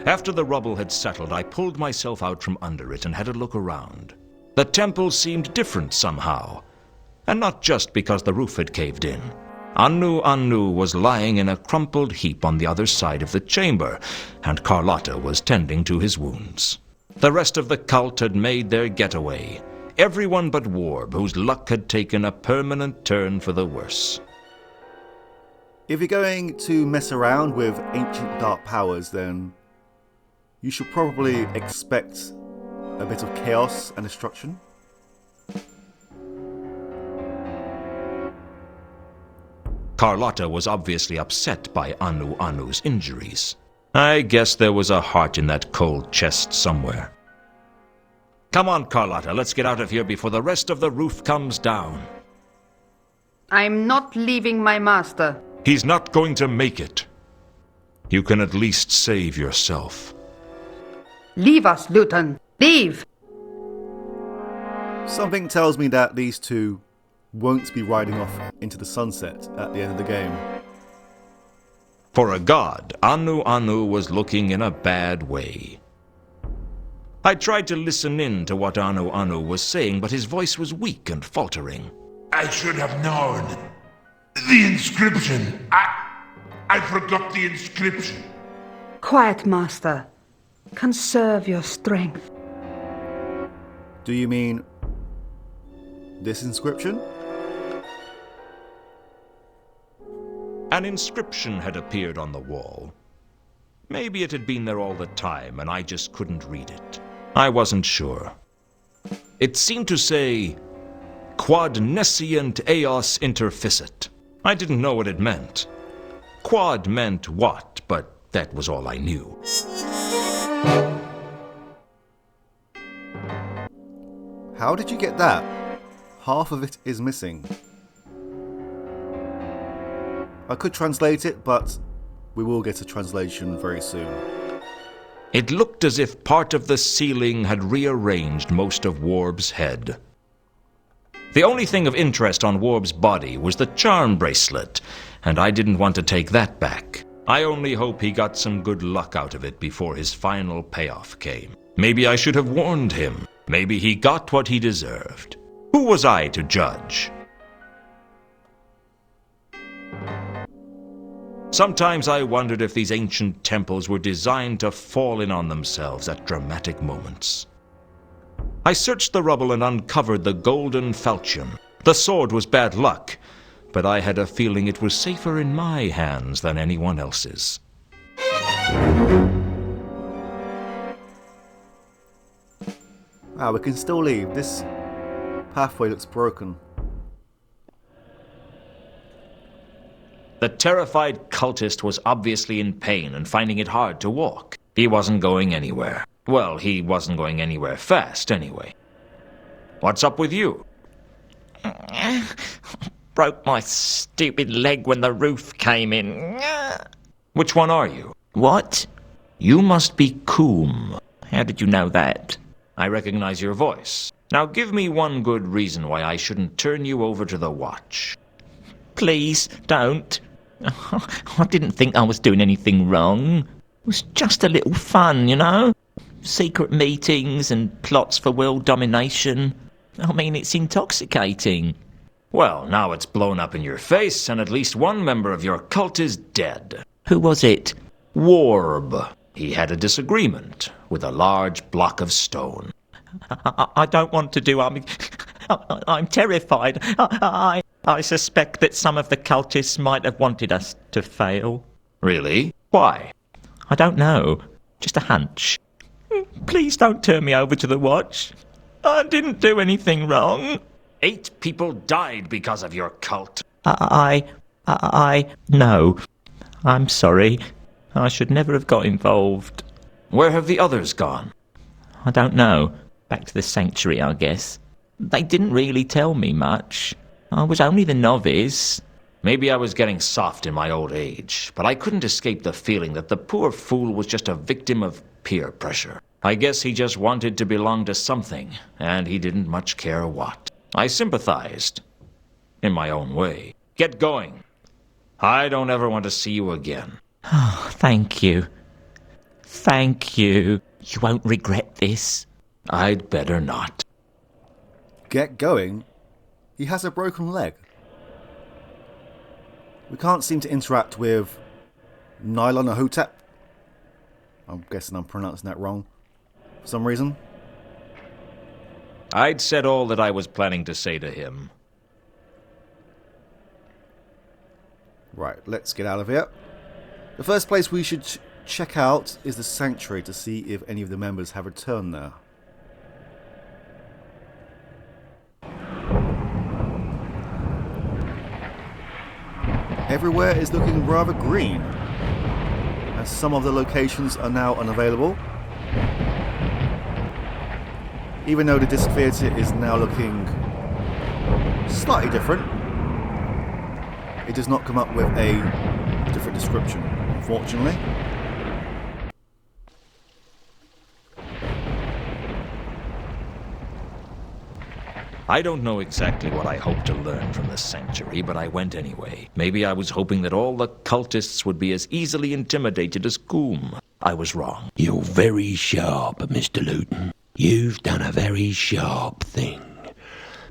After the rubble had settled, I pulled myself out from under it and had a look around. The temple seemed different somehow, and not just because the roof had caved in. Anu was lying in a crumpled heap on the other side of the chamber, and Carlotta was tending to his wounds. The rest of the cult had made their getaway. Everyone but Warb, whose luck had taken a permanent turn for the worse. If you're going to mess around with ancient dark powers, then you should probably expect a bit of chaos and destruction. Carlotta was obviously upset by Anu's injuries. I guess there was a heart in that cold chest somewhere. Come on, Carlotta, let's get out of here before the rest of the roof comes down. I'm not leaving my master. He's not going to make it. You can at least save yourself. Leave us, Luton. Leave! Something tells me that these two won't be riding off into the sunset at the end of the game. For a god, Anu was looking in a bad way. I tried to listen in to what Anu was saying, but his voice was weak and faltering. I should have known. The inscription. I forgot the inscription. Quiet, master. Conserve your strength. Do you mean this inscription? An inscription had appeared on the wall. Maybe it had been there all the time, and I just couldn't read it. I wasn't sure. It seemed to say, Quod nescient eos interficit. I didn't know what it meant. Quad meant what, but that was all I knew. How did you get that? Half of it is missing. I could translate it, but we will get a translation very soon. It looked as if part of the ceiling had rearranged most of Warb's head. The only thing of interest on Warb's body was the charm bracelet, and I didn't want to take that back. I only hope he got some good luck out of it before his final payoff came. Maybe I should have warned him. Maybe he got what he deserved. Who was I to judge? Sometimes I wondered if these ancient temples were designed to fall in on themselves at dramatic moments. I searched the rubble and uncovered the golden falchion. The sword was bad luck, but I had a feeling it was safer in my hands than anyone else's. We can still leave. This pathway looks broken. The terrified cultist was obviously in pain and finding it hard to walk. He wasn't going anywhere. Well, he wasn't going anywhere fast, anyway. What's up with you? Broke my stupid leg when the roof came in. Which one are you? What? You must be Coom. How did you know that? I recognize your voice. Now give me one good reason why I shouldn't turn you over to the Watch. Please, don't. I didn't think I was doing anything wrong. It was just a little fun, you know? Secret meetings and plots for world domination. I mean, it's intoxicating. Well, now it's blown up in your face, and at least one member of your cult is dead. Who was it? Warb. He had a disagreement with a large block of stone. I don't want to do... I'm terrified. I suspect that some of the cultists might have wanted us to fail. Really? Why? I don't know. Just a hunch. Please don't turn me over to the Watch. I didn't do anything wrong. 8 people died because of your cult. No. I'm sorry. I should never have got involved. Where have the others gone? I don't know. Back to the sanctuary, I guess. They didn't really tell me much. I was only the novice. Maybe I was getting soft in my old age, but I couldn't escape the feeling that the poor fool was just a victim of peer pressure. I guess he just wanted to belong to something, and he didn't much care what. I sympathized. In my own way. Get going. I don't ever want to see you again. Oh, thank you. Thank you. You won't regret this. I'd better not. Get going? He has a broken leg. We can't seem to interact with Nylon or Hotep. I'm guessing I'm pronouncing that wrong for some reason. I'd said all that I was planning to say to him. Right, let's get out of here. The first place we should check out is the sanctuary to see if any of the members have returned there. Everywhere is looking rather green, and some of the locations are now unavailable. Even though the disc theatre is now looking slightly different, it does not come up with a different description, unfortunately. I don't know exactly what I hoped to learn from the sanctuary, but I went anyway. Maybe I was hoping that all the cultists would be as easily intimidated as Coombe. I was wrong. You're very sharp, Mr. Luton. You've done a very sharp thing.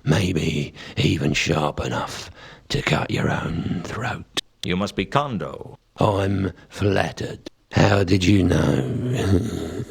Maybe even sharp enough to cut your own throat. You must be Kondo. I'm flattered. How did you know?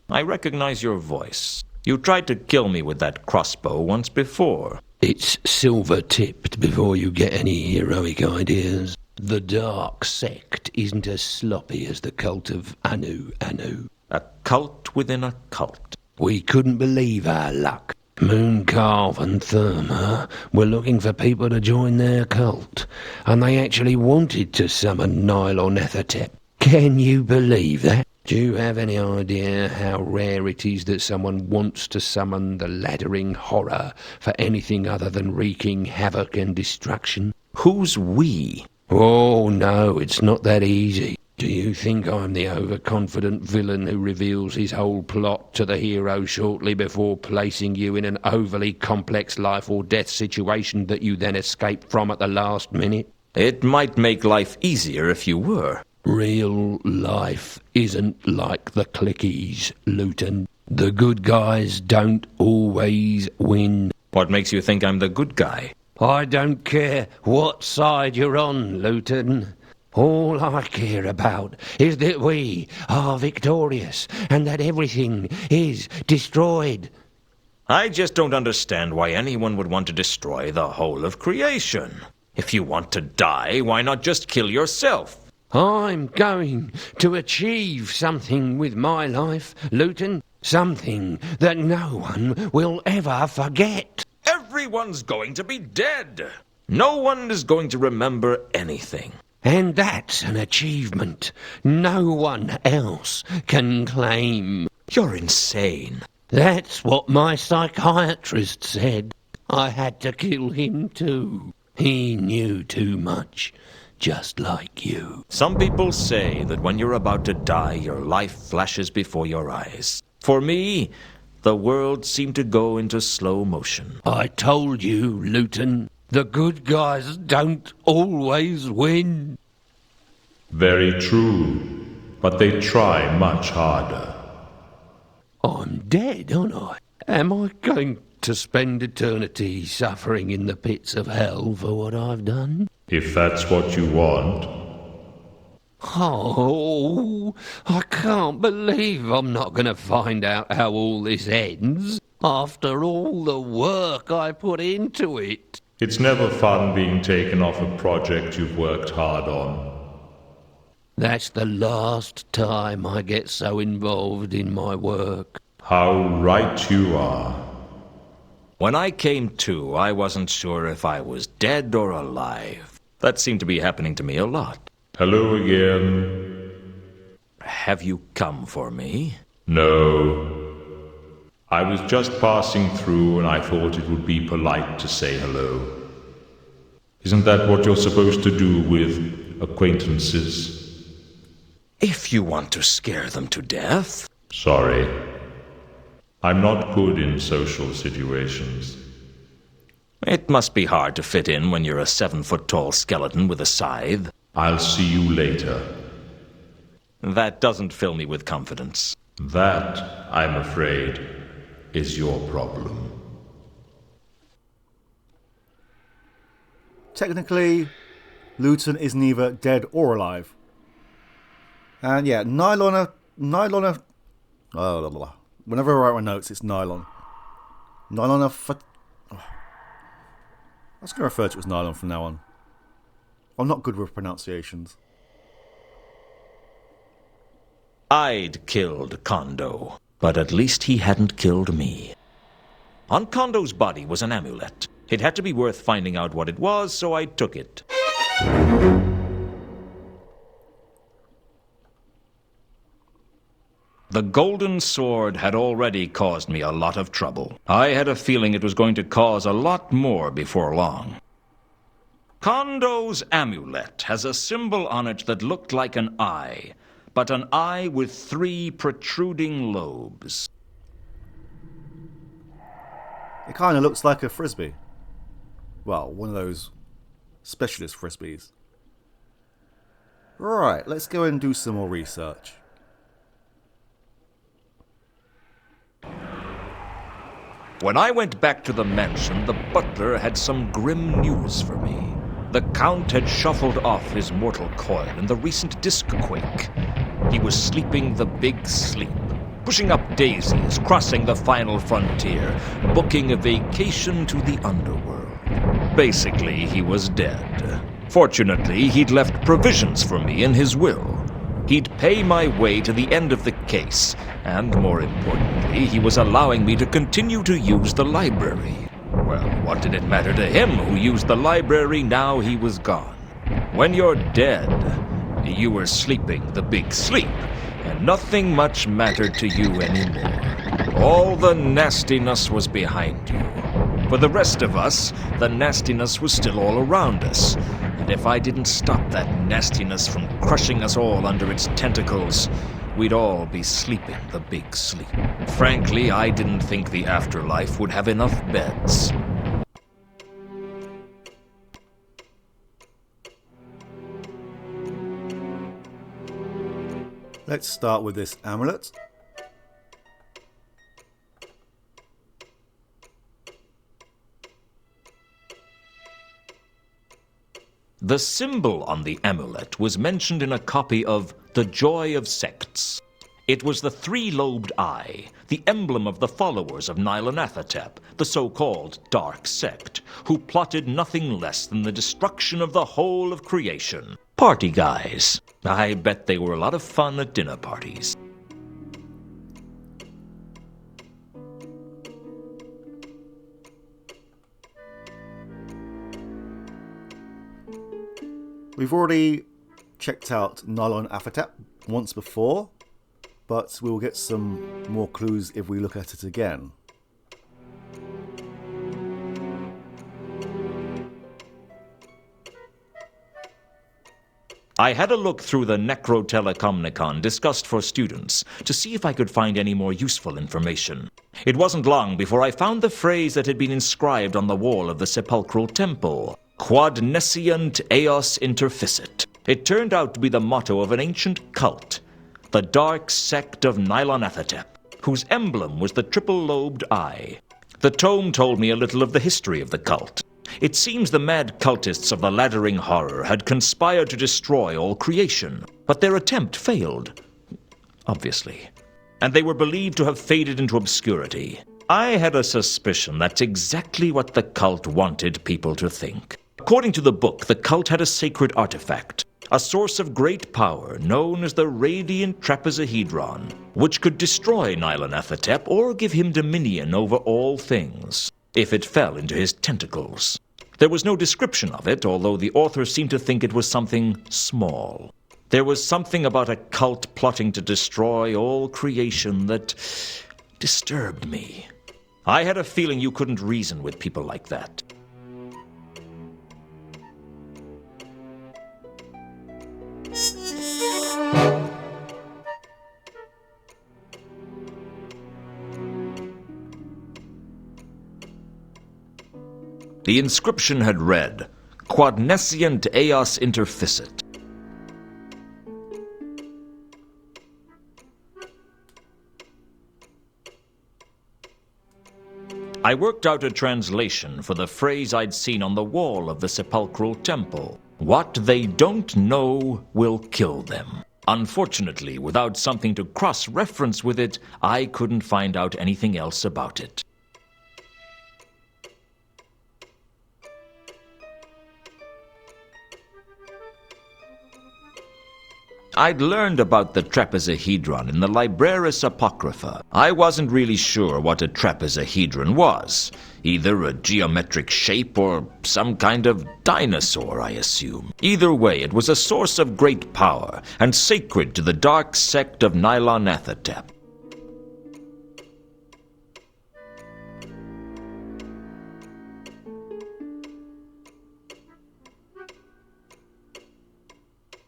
I recognize your voice. You tried to kill me with that crossbow once before. It's silver-tipped before you get any heroic ideas. The Dark Sect isn't as sloppy as the cult of Anu Anu. A cult within a cult. We couldn't believe our luck. Mooncarve and Therma were looking for people to join their cult, and they actually wanted to summon Nylon Ethertep. Can you believe that? Do you have any idea how rare it is that someone wants to summon the laddering horror for anything other than wreaking havoc and destruction? Who's we? Oh, no, it's not that easy. Do you think I'm the overconfident villain who reveals his whole plot to the hero shortly before placing you in an overly complex life or death situation that you then escape from at the last minute? It might make life easier if you were. Real life isn't like the clickies, Luton. The good guys don't always win. What makes you think I'm the good guy? I don't care what side you're on, Luton. All I care about is that we are victorious and that everything is destroyed. I just don't understand why anyone would want to destroy the whole of creation. If you want to die, why not just kill yourself? I'm going to achieve something with my life, Luton. Something that no one will ever forget. Everyone's going to be dead. No one is going to remember anything. And that's an achievement no one else can claim. You're insane. That's what my psychiatrist said. I had to kill him too. He knew too much. Just like you. Some people say that when you're about to die, your life flashes before your eyes. For me, the world seemed to go into slow motion. I told you, Luton, the good guys don't always win. Very true, but they try much harder. I'm dead, aren't I? Am I going to spend eternity suffering in the pits of hell for what I've done? If that's what you want. Oh, I can't believe I'm not going to find out how all this ends after all the work I put into it. It's never fun being taken off a project you've worked hard on. That's the last time I get so involved in my work. How right you are. When I came to, I wasn't sure if I was dead or alive. That seemed to be happening to me a lot. Hello again. Have you come for me? No. I was just passing through and I thought it would be polite to say hello. Isn't that what you're supposed to do with acquaintances? If you want to scare them to death. Sorry. I'm not good in social situations. It must be hard to fit in when you're a 7-foot-tall skeleton with a scythe. I'll see you later. That doesn't fill me with confidence. That, I'm afraid, is your problem. Technically, Luton is neither dead or alive. And yeah, nylon. Whenever I write my notes, it's nylon. Nylon. I'm just going to refer to it as nylon from now on. I'm not good with pronunciations. I'd killed Kondo, but at least he hadn't killed me. On Kondo's body was an amulet. It had to be worth finding out what it was, so I took it. The golden sword had already caused me a lot of trouble. I had a feeling it was going to cause a lot more before long. Kondo's amulet has a symbol on it that looked like an eye, but an eye with 3 protruding lobes. It kind of looks like a frisbee. Well, one of those specialist frisbees. Right, let's go and do some more research. When I went back to the mansion, the butler had some grim news for me. The Count had shuffled off his mortal coil in the recent disc quake. He was sleeping the big sleep, pushing up daisies, crossing the final frontier, booking a vacation to the underworld. Basically, he was dead. Fortunately, he'd left provisions for me in his will. He'd pay my way to the end of the case, and more importantly, he was allowing me to continue to use the library. Well, what did it matter to him who used the library now he was gone? When you're dead, you were sleeping the big sleep, and nothing much mattered to you anymore. All the nastiness was behind you. For the rest of us, the nastiness was still all around us. And if I didn't stop that nastiness from crushing us all under its tentacles, we'd all be sleeping the big sleep. Frankly, I didn't think the afterlife would have enough beds. Let's start with this amulet. The symbol on the amulet was mentioned in a copy of The Joy of Sects. It was the 3-lobed eye, the emblem of the followers of Nyarlathotep, the so-called Dark Sect, who plotted nothing less than the destruction of the whole of creation. Party guys. I bet they were a lot of fun at dinner parties. We've already checked out Nyarlathotep once before, but we'll get some more clues if we look at it again. I had a look through the Necrotelecomnicon discussed for students to see if I could find any more useful information. It wasn't long before I found the phrase that had been inscribed on the wall of the sepulchral temple. Quod nescient eos interficit. It turned out to be the motto of an ancient cult, the Dark Sect of Nyarlathotep, whose emblem was the triple-lobed eye. The tome told me a little of the history of the cult. It seems the mad cultists of the laddering horror had conspired to destroy all creation, but their attempt failed. Obviously. And they were believed to have faded into obscurity. I had a suspicion that's exactly what the cult wanted people to think. According to the book, the cult had a sacred artifact, a source of great power known as the Radiant Trapezohedron, which could destroy Nyarlathotep or give him dominion over all things, if it fell into his tentacles. There was no description of it, although the author seemed to think it was something small. There was something about a cult plotting to destroy all creation that disturbed me. I had a feeling you couldn't reason with people like that. The inscription had read, Quod nescient eos interficit. I worked out a translation for the phrase I'd seen on the wall of the sepulchral temple. What they don't know will kill them. Unfortunately, without something to cross-reference with it, I couldn't find out anything else about it. I'd learned about the trapezohedron in the Libraris Apocrypha. I wasn't really sure what a trapezohedron was. Either a geometric shape or some kind of dinosaur, I assume. Either way, it was a source of great power and sacred to the dark sect of Nyarlathotep.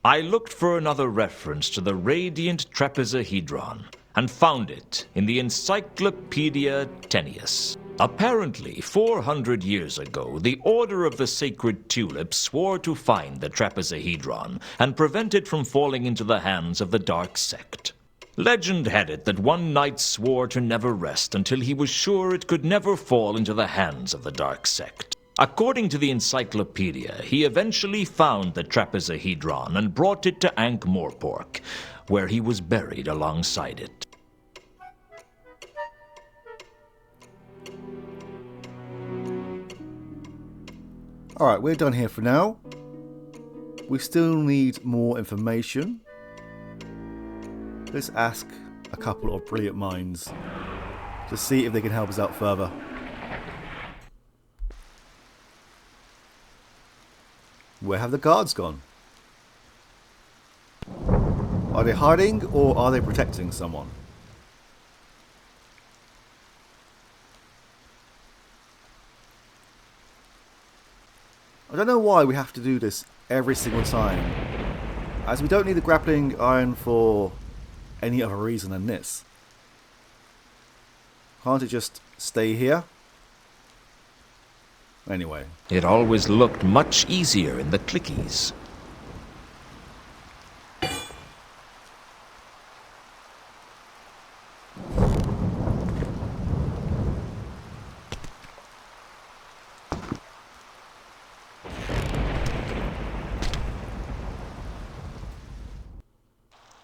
I looked for another reference to the radiant trapezohedron and found it in the Encyclopedia Tennius. Apparently, 400 years ago, the Order of the Sacred Tulip swore to find the trapezohedron and prevent it from falling into the hands of the dark sect. Legend had it that one knight swore to never rest until he was sure it could never fall into the hands of the dark sect. According to the encyclopedia, he eventually found the trapezohedron and brought it to Ankh-Morpork, where he was buried alongside it. Alright, we're done here for now. We still need more information. Let's ask a couple of brilliant minds to see if they can help us out further. Where have the guards gone? Are they hiding or are they protecting someone? I don't know why we have to do this every single time, as we don't need the grappling iron for any other reason than this. Can't it just stay here? Anyway. It always looked much easier in the clickies.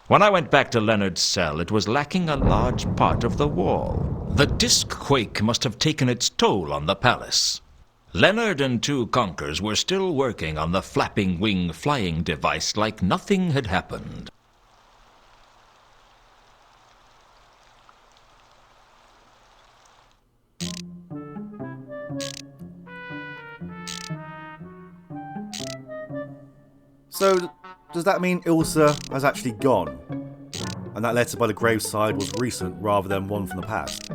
When I went back to Leonard's cell, it was lacking a large part of the wall. The disc quake must have taken its toll on the palace. Leonard and two conkers were still working on the flapping wing flying device like nothing had happened. So, does that mean Ilsa has actually gone? And that letter by the graveside was recent rather than one from the past?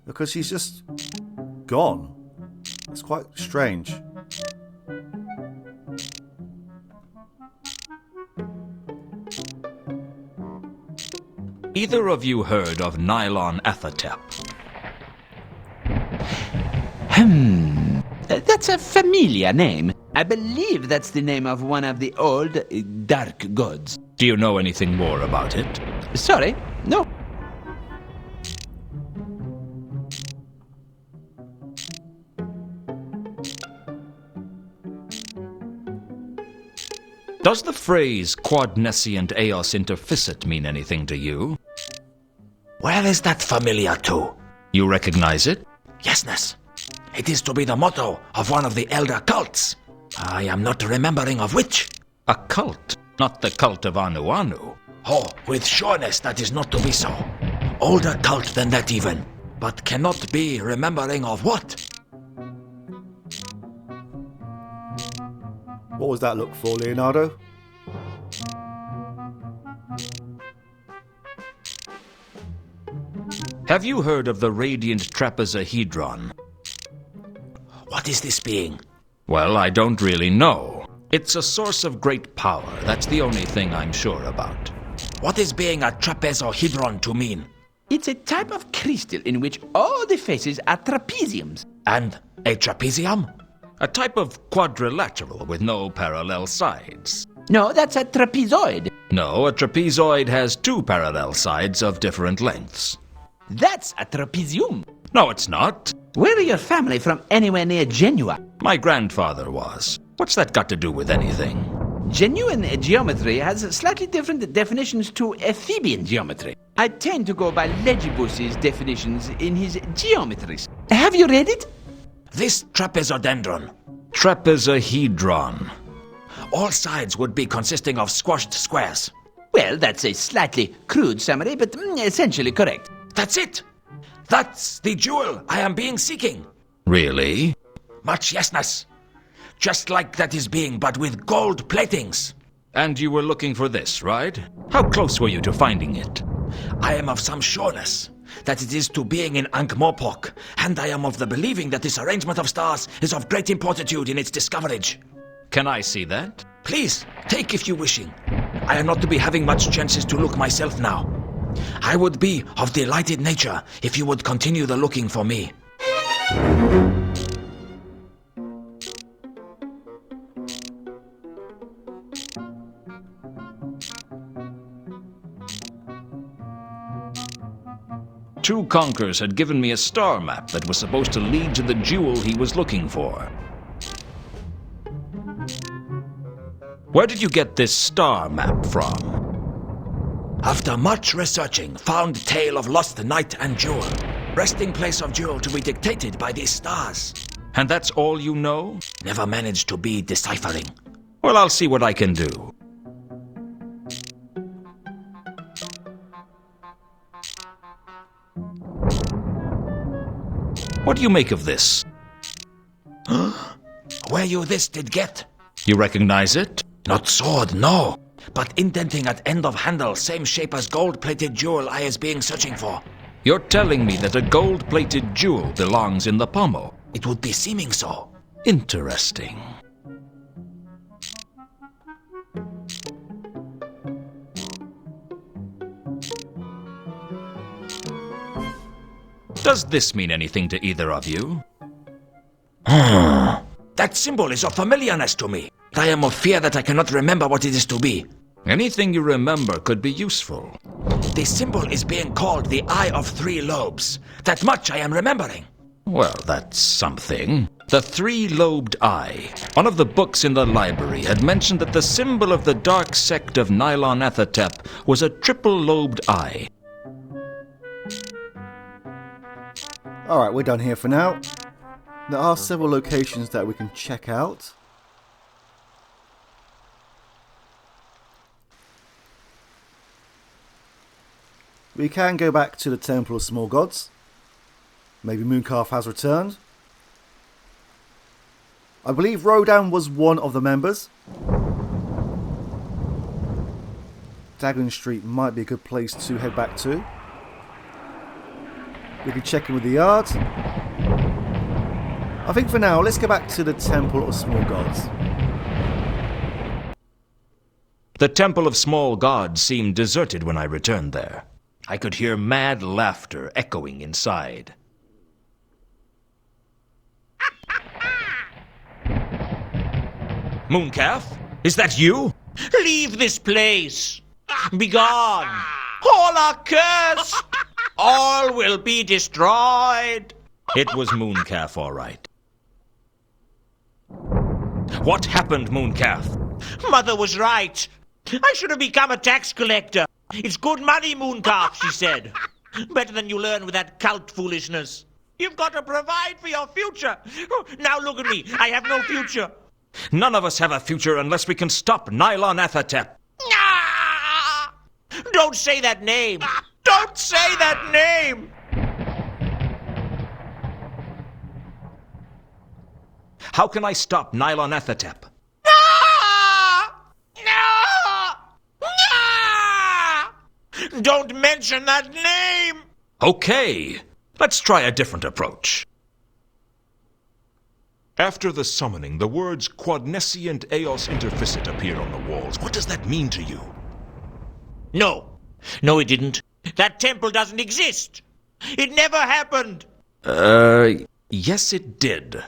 Because she's just gone. It's quite strange. Either of you heard of Nyarlathotep? That's a familiar name. I believe that's the name of one of the old dark gods. Do you know anything more about it? Sorry, no. Does the phrase quod nescient eos interficit mean anything to you? Where is that familiar to? You recognize it? Yesness. It is to be the motto of one of the elder cults. I am not remembering of which. A cult, not the cult of Anu Anu. Oh, with sureness that is not to be so. Older cult than that even, but cannot be remembering of what. What was that look for, Leonardo? Have you heard of the radiant trapezohedron? What is this being? Well, I don't really know. It's a source of great power. That's the only thing I'm sure about. What is being a trapezohedron to mean? It's a type of crystal in which all the faces are trapeziums. And a trapezium? A type of quadrilateral with no parallel sides. No, that's a trapezoid. No, a trapezoid has two parallel sides of different lengths. That's a trapezium. No, it's not. Were your family from anywhere near Genua? My grandfather was. What's that got to do with anything? Genuine geometry has slightly different definitions to Ephebian geometry. I tend to go by Legibus's definitions in his geometries. Have you read it? This trapezohedron. Trapezohedron. All sides would be consisting of squashed squares. Well, that's a slightly crude summary, but essentially correct. That's it. That's the jewel I am being seeking. Really? Much yesness. Just like that is being, but with gold platings. And you were looking for this, right? How close were you to finding it? I am of some sureness that it is to being in Ankh-Morpork, and I am of the believing that this arrangement of stars is of great importantude in its discoverage. Can I see that? Please, take if you wishing. I am not to be having much chances to look myself now. I would be of delighted nature if you would continue the looking for me. Two Conkers had given me a star map that was supposed to lead to the jewel he was looking for. Where did you get this star map from? After much researching, found tale of lost knight and jewel. Resting place of jewel to be dictated by these stars. And that's all you know? Never managed to be deciphering. Well, I'll see what I can do. What do you make of this? Where you this did get? You recognize it? Not sword, no. But indenting at end of handle, same shape as gold-plated jewel I is being searching for. You're telling me that a gold-plated jewel belongs in the pommel? It would be seeming so. Interesting. Does this mean anything to either of you? That symbol is of familiarness to me. I am of fear that I cannot remember what it is to be. Anything you remember could be useful. The symbol is being called the Eye of Three Lobes. That much I am remembering. Well, that's something. The three-lobed eye. One of the books in the library had mentioned that the symbol of the dark sect of Nylon Ethertep was a triple-lobed eye. Alright, we're done here for now. There are several locations that we can check out. We can go back to the Temple of Small Gods. Maybe Mooncalf has returned. I believe Rodan was one of the members. Daglin Street might be a good place to head back to. We can check in with the yard. I think for now, let's go back to the Temple of Small Gods. The Temple of Small Gods seemed deserted when I returned there. I could hear mad laughter echoing inside. Mooncalf? Is that you? Leave this place! Begone! All are cursed! All will be destroyed! It was Mooncalf, all right. What happened, Mooncalf? Mother was right. I should have become a tax collector. It's good money, Mooncalf, she said. Better than you learn with that cult foolishness. You've got to provide for your future. Now look at me. I have no future. None of us have a future unless we can stop Nylon Ethertep. Ah! Don't say that name. Don't say that name. How can I stop Nylon Ethertep? Don't mention that name! Okay, let's try a different approach. After the summoning, the words Quadnescient Eos Interficit appeared on the walls. What does that mean to you? No. No, it didn't. That temple doesn't exist. It never happened. Yes it did.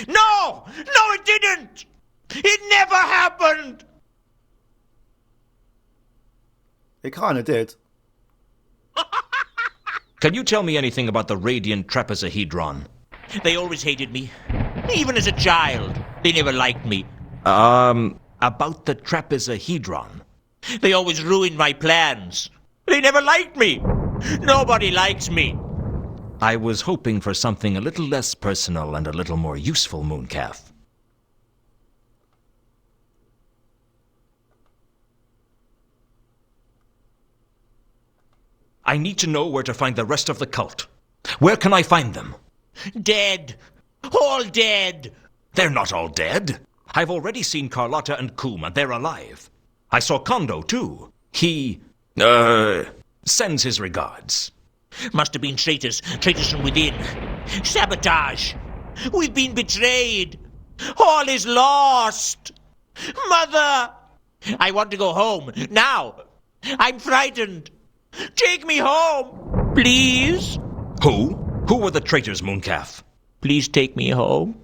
No! No, it didn't! It never happened! It kind of did. Can you tell me anything about the radiant trapezohedron? They always hated me. Even as a child. They never liked me. About the trapezohedron. They always ruined my plans. They never liked me. Nobody likes me. I was hoping for something a little less personal and a little more useful, Mooncalf. I need to know where to find the rest of the cult. Where can I find them? Dead. All dead. They're not all dead. I've already seen Carlotta and Coom, and they're alive. I saw Kondo, too. He, sends his regards. Must have been traitors. Traitors from within. Sabotage. We've been betrayed. All is lost. Mother! I want to go home. Now. I'm frightened. Take me home. Please. Who? Who were the traitors, Mooncalf? Please take me home.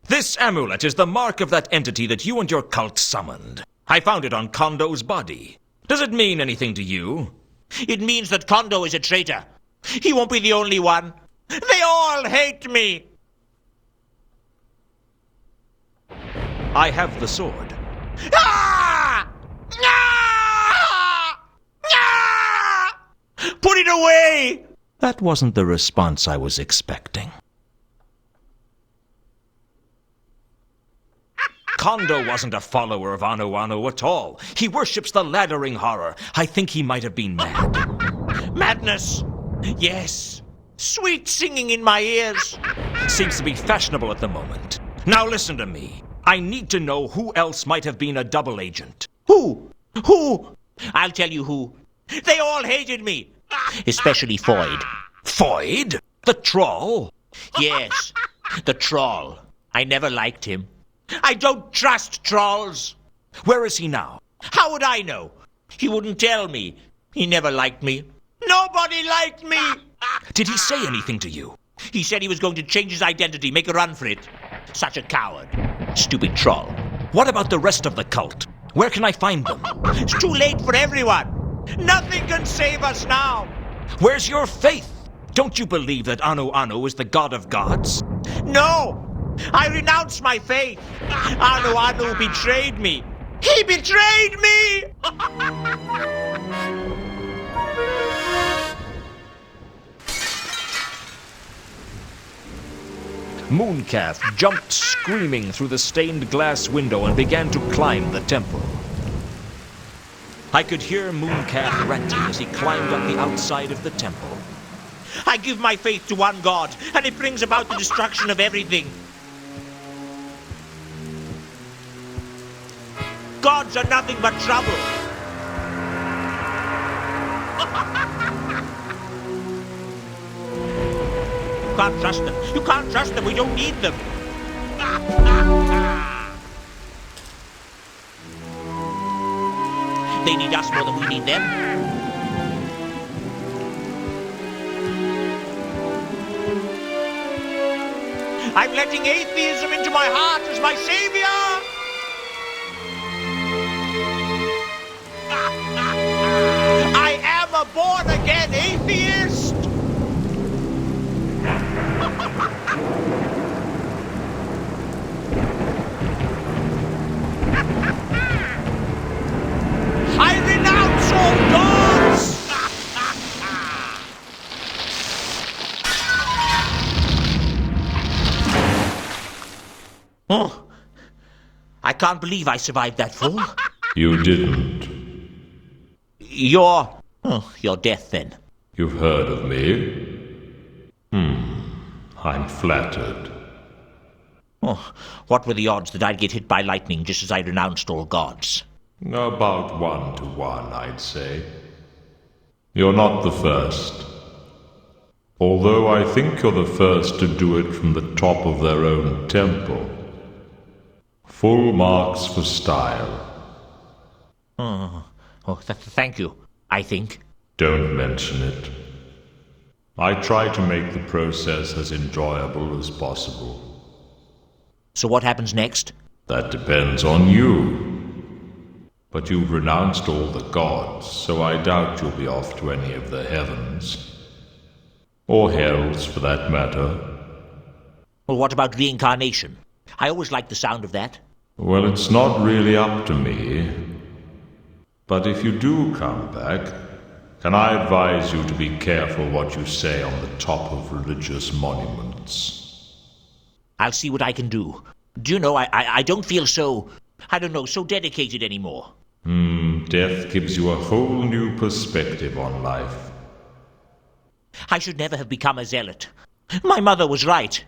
This amulet is the mark of that entity that you and your cult summoned. I found it on Kondo's body. Does it mean anything to you? It means that Kondo is a traitor. He won't be the only one. They all hate me. I have the sword. Ah! Ah! Ah! Put it away! That wasn't the response I was expecting. Kondo wasn't a follower of Anu Anu at all. He worships the laddering horror. I think he might have been mad. Madness! Yes. Sweet singing in my ears. Seems to be fashionable at the moment. Now listen to me. I need to know who else might have been a double agent. Who? Who? I'll tell you who. They all hated me. Especially Foyd. Foyd? The troll? Yes, the troll. I never liked him. I don't trust trolls. Where is he now? How would I know? He wouldn't tell me. He never liked me. Nobody liked me. Did he say anything to you? He said he was going to change his identity, make a run for it. Such a coward. Stupid troll. What about the rest of the cult? Where can I find them? It's too late for everyone. Nothing can save us now. Where's your faith? Don't you believe that Anu Anu is the god of gods? No! I renounce my faith. Anu Anu betrayed me. He betrayed me! Mooncalf jumped screaming through the stained glass window and began to climb the temple. I could hear Mooncalf ranting as he climbed up the outside of the temple. I give my faith to one God, and it brings about the destruction of everything. Gods are nothing but trouble. You can't trust them. You can't trust them. We don't need them. They need us more than we need them. I'm letting atheism into my heart as my savior. I am a born-again atheist! I renounce all gods! Oh, I can't believe I survived that fall. You didn't. Your death, then. You've heard of me? I'm flattered. Oh, what were the odds that I'd get hit by lightning just as I renounced all gods? About 1 to 1, I'd say. You're not the first. Although I think you're the first to do it from the top of their own temple. Full marks for style. Thank you, I think. Don't mention it. I try to make the process as enjoyable as possible. So what happens next? That depends on you. But you've renounced all the gods, so I doubt you'll be off to any of the heavens. Or hells, for that matter. Well, what about reincarnation? I always liked the sound of that. Well, it's not really up to me. But if you do come back, can I advise you to be careful what you say on the top of religious monuments? I'll see what I can do. Do you know, I don't feel so, so dedicated anymore. Death gives you a whole new perspective on life. I should never have become a zealot. My mother was right.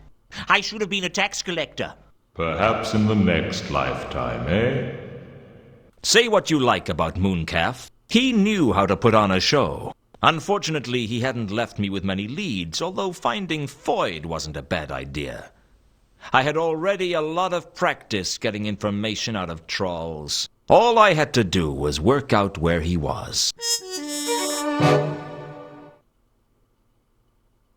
I should have been a tax collector. Perhaps in the next lifetime, eh? Say what you like about Mooncalf. He knew how to put on a show. Unfortunately, he hadn't left me with many leads, although finding Foyd wasn't a bad idea. I had already a lot of practice getting information out of trolls. All I had to do was work out where he was.